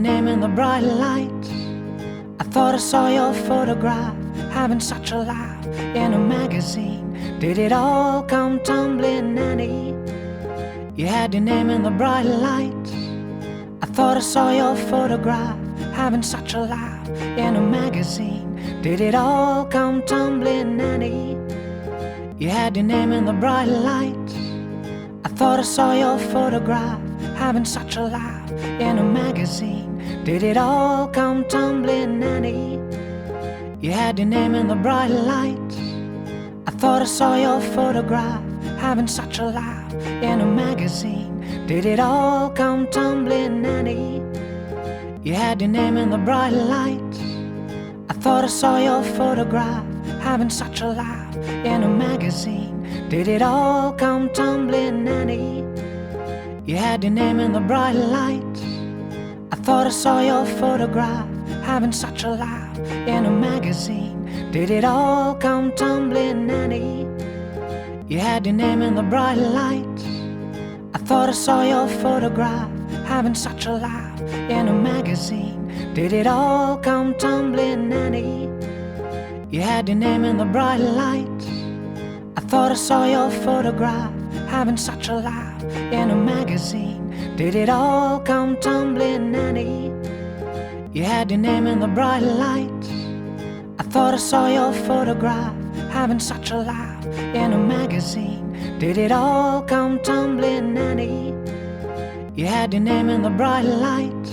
name in the bright lights. I thought I saw your photograph, having such a laugh in a magazine. Did it all come tumbling, Annie? You had your name in the bright lights. I thought I saw your photograph, having such a laugh in a magazine. Did it all come tumbling, Annie? You had your name in the bright lights. I thought I saw your photograph, having such a laugh in a magazine. Did it all come tumbling, Annie? You had your name in the bright lights. I thought I saw your photograph, having such a laugh in a magazine. Did it all come tumbling, Annie? You had your name in the bright lights. I thought I saw your photograph, having such a laugh in a magazine. Did it all come tumbling, Annie? You had your name in the bright lights. I thought I saw your photograph, having such a laugh in a magazine. Did it all come tumbling, Annie? You had your name in the bright lights. I thought I saw your photograph, having such a laugh in a magazine. Did it all come tumbling, Annie? You had your name in the bright lights. I thought I saw your photograph, having such a laugh in a magazine. Did it all come tumbling, Annie? You had your name in the bright lights. I thought I saw your photograph, having such a laugh in a magazine. Did it all come tumbling, Annie? You had your name in the bright lights.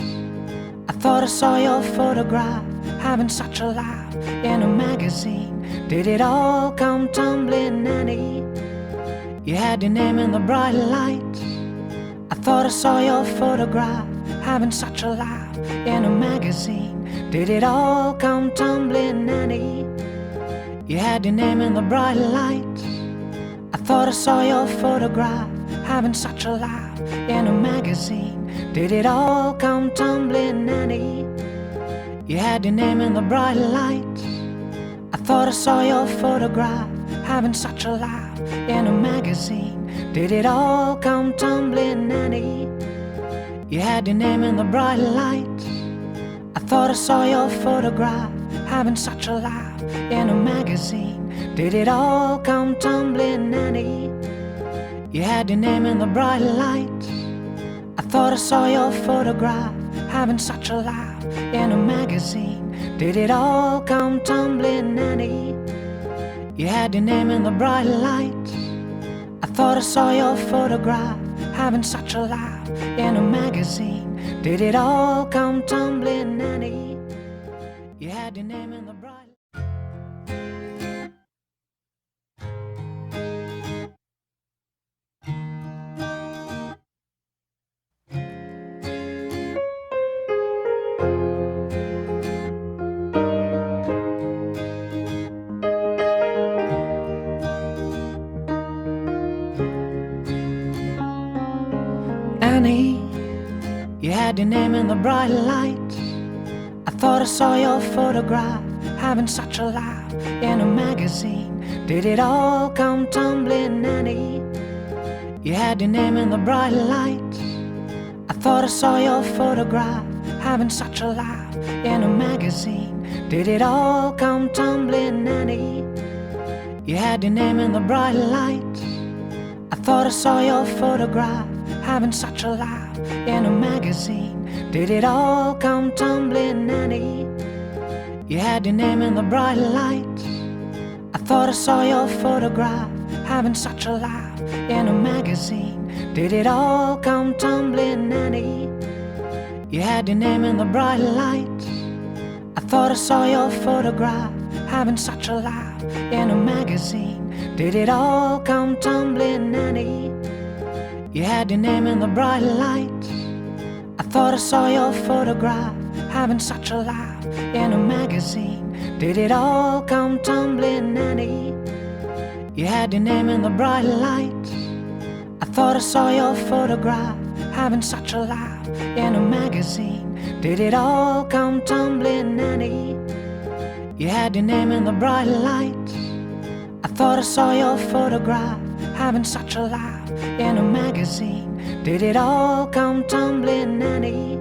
I thought I saw your photograph, having such a laugh in a magazine. Did it all come tumbling, Annie? You had your name in the bright lights. I thought I saw your photograph, having such a laugh in a magazine. Did it all come tumbling, Annie? You had your name in the bright lights. I thought I saw your photograph, having such a laugh in a magazine. Did it all come tumbling, Annie? You had your name in the bright lights. I thought I saw your photograph, having such a laugh in a magazine. Did it all come tumbling, Annie? You had your name in the bright lights. I thought I saw your photograph, having such a laugh in a magazine. Did it all come tumbling, Annie? You had your name in the bright lights. I thought I saw your photograph, having such a laugh in a magazine. Did it all come tumbling, Annie? You had your name in the bright lights. I thought I saw your photograph, having such a laugh in a magazine. Did it all come tumbling, Annie? You had your name in the bright lights. Annie, you had your name in the bright lights. I thought I saw your photograph, having such a laugh in a magazine. Did it all come tumbling, Annie? You had your name in the bright lights. I thought I saw your photograph, having such a laugh in a magazine. Did it all come tumbling, Annie? You had your name in the bright lights. I thought I saw your photograph, having such a laugh in a magazine. Did it all come tumbling, Annie? You had your name in the bright lights. I thought I saw your photograph, having such a laugh in a magazine. Did it all come tumbling, Annie? You had your name in the bright lights. I thought I saw your photograph, having such a laugh in a magazine. Did it all come tumbling, Annie? You had your name in the bright lights. I thought I saw your photograph, having such a laugh in a magazine. Did it all come tumbling, Annie? You had your name in the bright lights. I thought I saw your photograph, having such a laugh in a magazine. Did it all come tumbling, Annie? You had your name in the bright lights. I thought I saw your photograph, having such a laugh in a magazine. Did it all come tumbling, Annie?